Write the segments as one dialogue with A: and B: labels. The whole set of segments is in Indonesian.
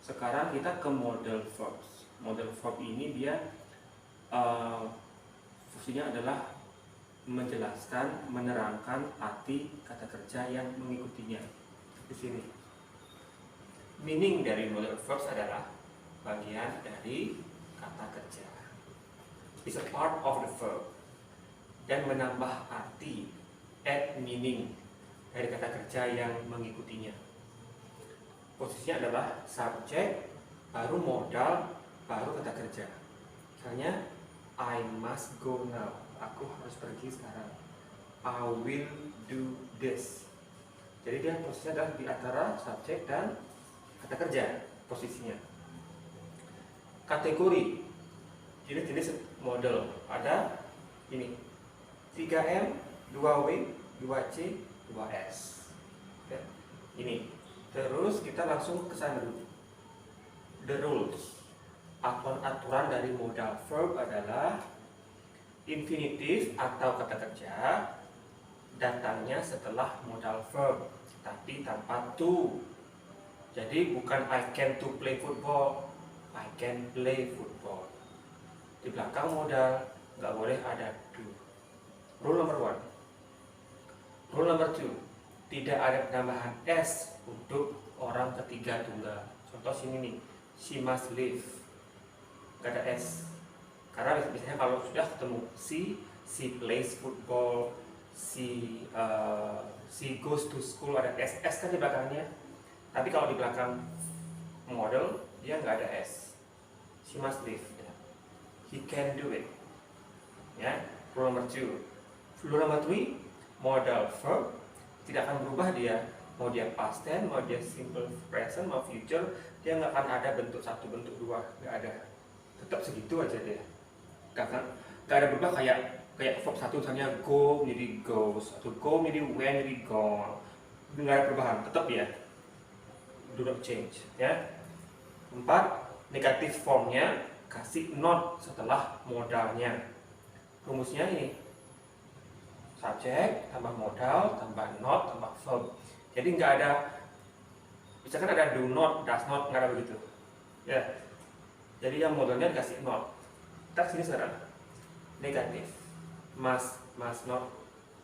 A: Sekarang kita ke model verbs. Model verb ini dia fungsinya adalah menjelaskan, menerangkan arti kata kerja yang mengikutinya. Di sini. Meaning dari model verbs adalah bagian dari kata kerja. It's a part of the verb. Dan menambah arti, add meaning dari kata kerja yang mengikutinya. Posisinya adalah subjek, baru modal, baru kata kerja. Misalnya, I must go now. Aku harus pergi sekarang. I will do this. Jadi dia posisinya adalah di antara subjek dan kata kerja posisinya. Kategori jenis-jenis model ada ini 3M, 2W, 2C, 2S. Ya, ini. Terus kita langsung ke sana dulu. The rules. Aturan dari modal verb adalah infinitif atau kata kerja datangnya setelah modal verb, tapi tanpa to. Jadi bukan I can to play football, I can play football. Di belakang modal nggak boleh ada to. Rule number 1. Rule number 2. Tidak ada penambahan S untuk orang ketiga tunggal. Contoh sini nih, she must leave, gak ada S. Karena biasanya kalau sudah ketemu she plays football, she goes to school, ada S kan di belakangnya. Tapi kalau di belakang model dia nggak ada S. She must leave. He can do it. Ya, rule number 2. Rule number 3, modal verb tidak akan berubah dia. Mau dia past tense, mau dia simple present, mau future, dia nggak akan ada bentuk 1, bentuk 2, nggak ada. Tetap segitu aja dia. Nggak ada berubah kayak verb 1 misalnya go menjadi goes, atau go menjadi went menjadi gone. Nggak ada perubahan, tetap ya. Do not change. Ya. 4, negatif formnya kasih not setelah modalnya. Rumusnya ini. Subjek tambah modal tambah not tambah verb. Jadi nggak ada, misalkan ada do not, does not, nggak ada begitu. Ya. Jadi yang modalnya dikasih not. Kita sini sekarang negatif, must not,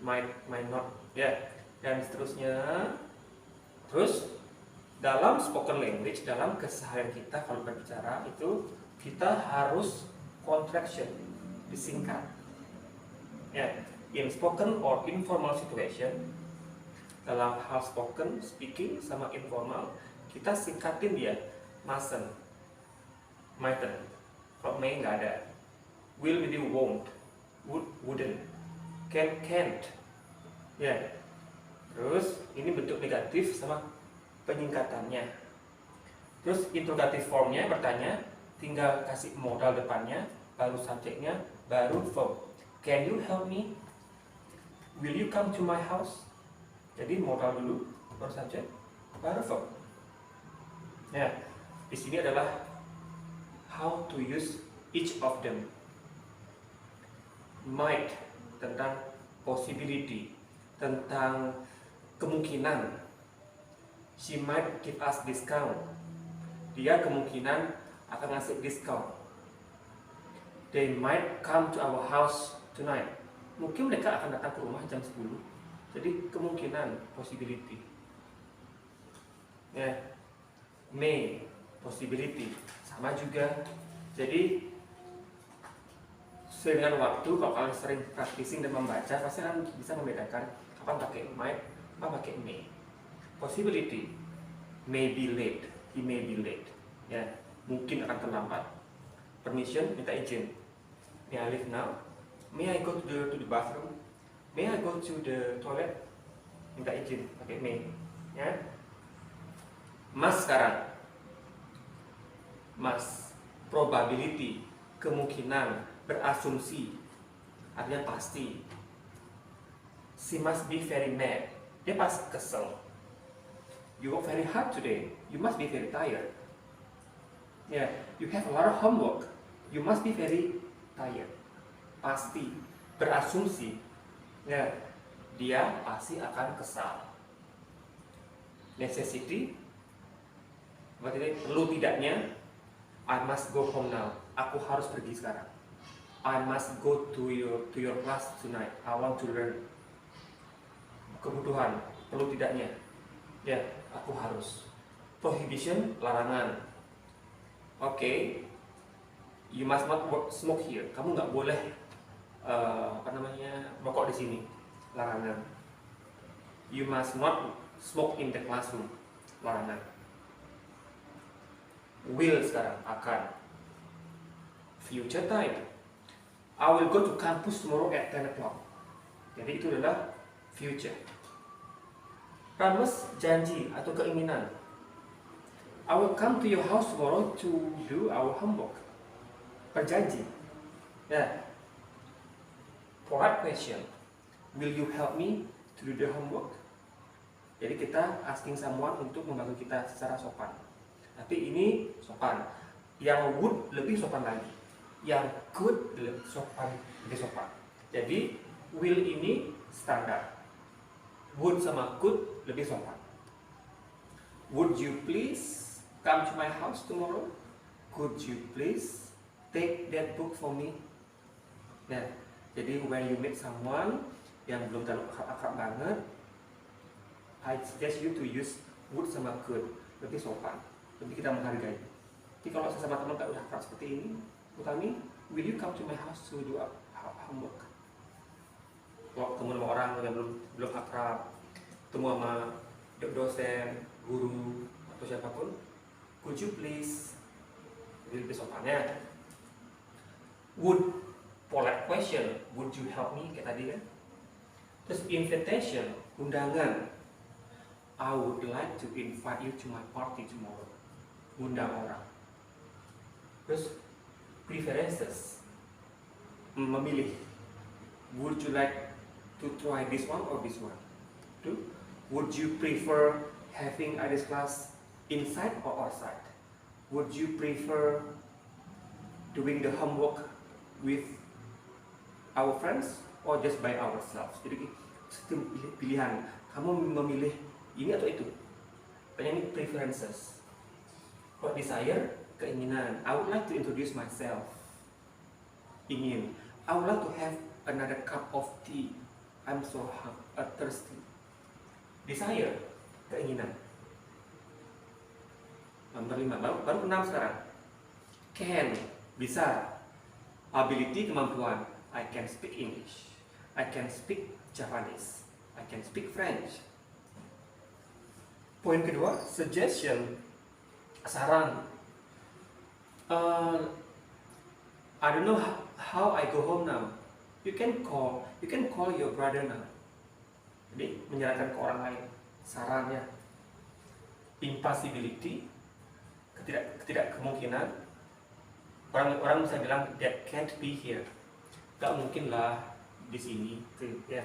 A: might not, ya, dan seterusnya. Terus dalam spoken language, dalam keseharian kita kalau berbicara itu kita harus contraction, disingkat. Ya. In spoken or informal situation, dalam hal spoken, speaking sama informal, kita singkatin dia. Mustn't, mightn't, kalau may nggak ada. Will jadi won't, wouldn't, can't. Ya. Terus ini bentuk negatif sama penyingkatannya. Terus interrogative formnya bertanya, tinggal kasih modal depannya, baru subjeknya, baru verb. Can you help me? Will you come to my house? Jadi modal dulu, baru subjek, baru verb. Ya, di sini adalah how to use each of them. Might tentang possibility, tentang kemungkinan. She might give us discount. Dia kemungkinan akan ngasih discount. They might come to our house tonight. Mungkin mereka akan datang ke rumah jam 10. Jadi kemungkinan, possibility. Ya, may, possibility, sama juga. Jadi sesuai dengan waktu, kalau kalian sering practicing dan membaca, pasti kalian bisa membedakan kapan pakai might, kapan pakai may. Possibility, may be late, he may be late. Ya, mungkin akan terlambat. Permission, minta izin. May I leave now? May I go to the bathroom? May I go to the toilet? Minta izin, pakai may. Ya. Must sekarang. Must, probability, kemungkinan, berasumsi, artinya pasti. She must be very mad. Dia pasti kesel. You work very hard today. You must be very tired. Yeah, you have a lot of homework. You must be very tired. Pasti, berasumsi, ya, dia pasti akan kesal. Necessity, Berarti perlu tidaknya, I must go home now. Aku harus pergi sekarang. I must go to your class tonight. I want to learn. Kebutuhan, perlu tidaknya. Ya, aku harus. Prohibition, larangan. Oke. You must not smoke here. Kamu nggak boleh merokok di sini. Larangan. You must not smoke in the classroom. Larangan. Will sekarang, akan. Future time. I will go to campus tomorrow at 10 o'clock. Jadi itu adalah future. Promise, janji atau keinginan. I will come to your house tomorrow to do our homework. Berjanji. Ya. Polite question. Will you help me to do the homework? Jadi kita asking someone untuk membantu kita secara sopan. Tapi ini sopan. Yang would lebih sopan lagi. Yang could lebih sopan. Jadi will ini standar. Would sama could lebih sopan. Would you please come to my house tomorrow? Could you please take that book for me? Nah, jadi when you meet someone yang belum terlalu akrab banget, I suggest you to use would sama could, lebih sopan, lebih kita menghargai. Jadi kalau sesama teman tak udah akrab seperti ini, utami, will you come to my house to do homework? Kalau ketemu sama orang yang belum akrab, ketemu sama dosen, guru atau siapapun, could you please? Jadi lebih sopannya. Would, polite question, would you help me? Kayak tadi kan. Terus invitation, undangan. I would like to invite you to my party tomorrow. Undang orang. Terus preferences, memilih. Would you like to try this one or this one? Two. Would you prefer having this class inside or outside? Would you prefer doing the homework with our friends or just by ourselves? Jadi itu pilihan. Kamu memilih ini atau itu. Tanya ini preferences. Kalau desire, keinginan. I would like to introduce myself. Ingin. I would like to have another cup of tea. I'm so thirsty. Desire, keinginan. Nomor 5, baru 6 sekarang. Can, bisa. Ability, kemampuan. I can speak English. I can speak Japanese. I can speak French. Poin kedua, suggestion, saran. I don't know how I go home now. You can call your brother now. Jadi menyerahkan ke orang lain sarannya. Impossibility, ketidak kemungkinan. Orang bisa bilang that can't be here. Gak mungkin lah di sini. Ya.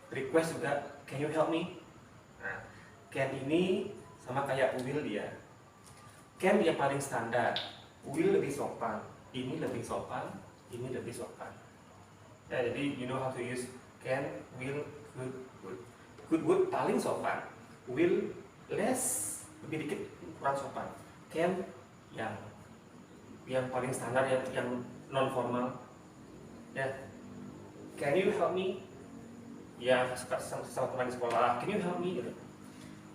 A: Request juga, can you help me? Nah, can ini sama kayak will dia. Can yang paling standar, will lebih sopan, ini lebih sopan, ini lebih sopan. Ya, jadi you know how to use can, will, could, would. Could, would paling sopan, will less, lebih dikit kurang sopan. Can yang paling standar, yang non formal. Ya, can you help me? Ya, sama teman di sekolah, can you help me? Gitu.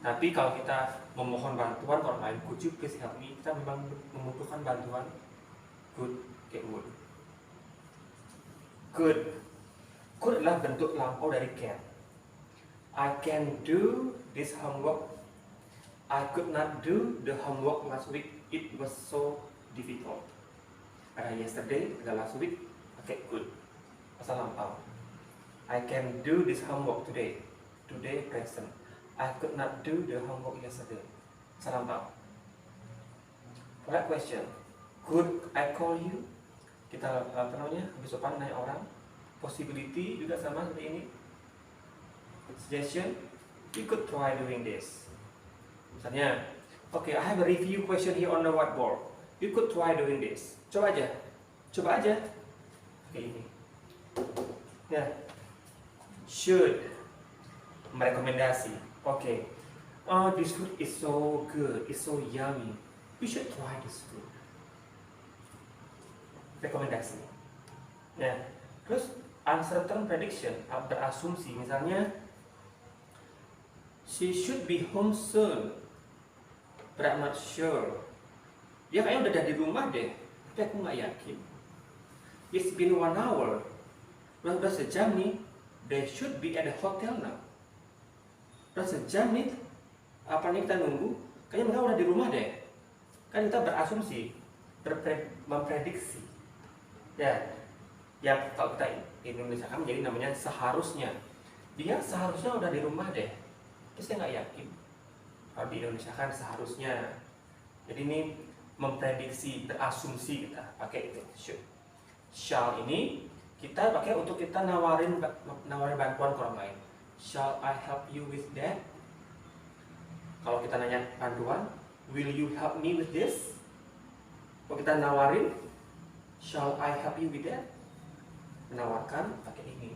A: Tapi kalau kita memohon bantuan orang lain, could you please help me? Kita memang membutuhkan bantuan. Could, kayak would. Could adalah bentuk lampau dari can. I can do this homework. I could not do the homework last week. It was so difficult. Ada yesterday, ada last week. Pakai could. Masa lampau. I can do this homework today. Today present. I could not do the homework yesterday. Masa lampau. Polite question. Could I call you? Kita lebih sopan nanya orang. Possibility juga sama seperti ini. Suggestion. You could try doing this. Misalnya, okay, I have a review question here on the whiteboard. You could try doing this. Coba aja. Kayak ini. Ya. Should, merekomendasi. Okay. Oh, this food is so good, it's so yummy. You should try this food. Rekomendasi. Ya, terus uncertain prediction, berasumsi, misalnya she should be home soon, but I'm not sure. Dia kayaknya udah di rumah deh, tapi aku nggak yakin. It's been 1 hour. Udah sejam nih. They should be at the hotel now. Udah sejam nih. Apa nih kita nunggu? Kayaknya mereka udah di rumah deh. Kan kita berasumsi, memprediksi. Ya, yang kalau kita Indonesia kan menjadi namanya seharusnya. Dia seharusnya udah di rumah deh. Terus saya nggak yakin. Kalau di Indonesia kan seharusnya. Jadi ini memprediksi, berasumsi kita pakai itu should. Shall ini kita pakai untuk kita nawarin bantuan ke orang lain. Shall I help you with that? Kalau kita nanya bantuan, will you help me with this? Kalau kita nawarin, shall I help you with that? Menawarkan pakai ini.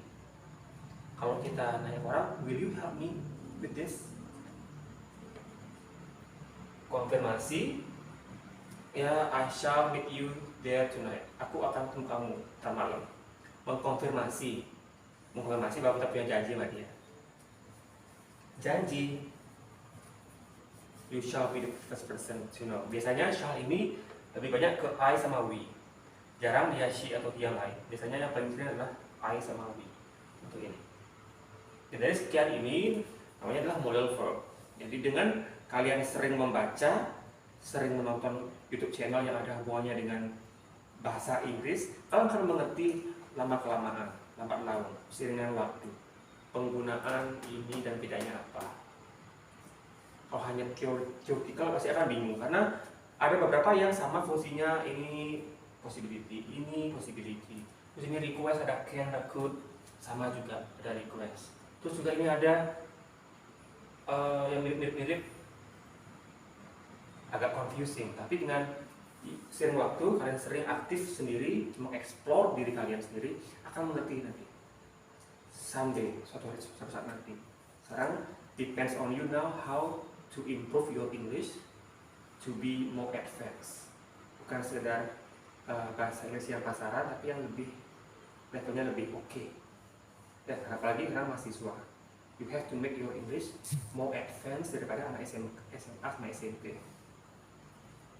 A: Kalau kita nanya orang, will you help me with this? Konfirmasi, ya, I shall meet you there tonight. Aku akan ketemu kamu ntar malam. Mengkonfirmasi bahwa kita punya janji sama dia. Janji. You shall be the first person to know. Biasanya shall ini lebih banyak ke I sama we. Jarang dia she atau dia yang lain. Biasanya yang paling sering adalah I sama we untuk ini. Dan dari sekian ini namanya adalah model verb. Jadi dengan kalian sering membaca, sering menonton YouTube channel yang ada hubungannya dengan bahasa Inggris, kalian akan mengerti lama-kelamaan, lambat laun, seiring waktu, penggunaan ini dan bedanya apa. Kalau hanya theoretical pasti akan bingung, karena ada beberapa yang sama fungsinya, ini possibility, terus ini request, ada can, ada could, sama juga ada request. Terus juga ini ada yang mirip-mirip, agak confusing, tapi dengan sering waktu kalian sering aktif sendiri, mengeksplor diri kalian sendiri, akan mengerti nanti. Someday, suatu saat nanti. Sekarang depends on you now how to improve your English to be more advanced. Bukan sekedar bahasa Inggris yang pasaran, tapi yang lebih levelnya lebih oke. Dan apalagi karena mahasiswa, you have to make your English more advanced daripada anak SMA sama SMP.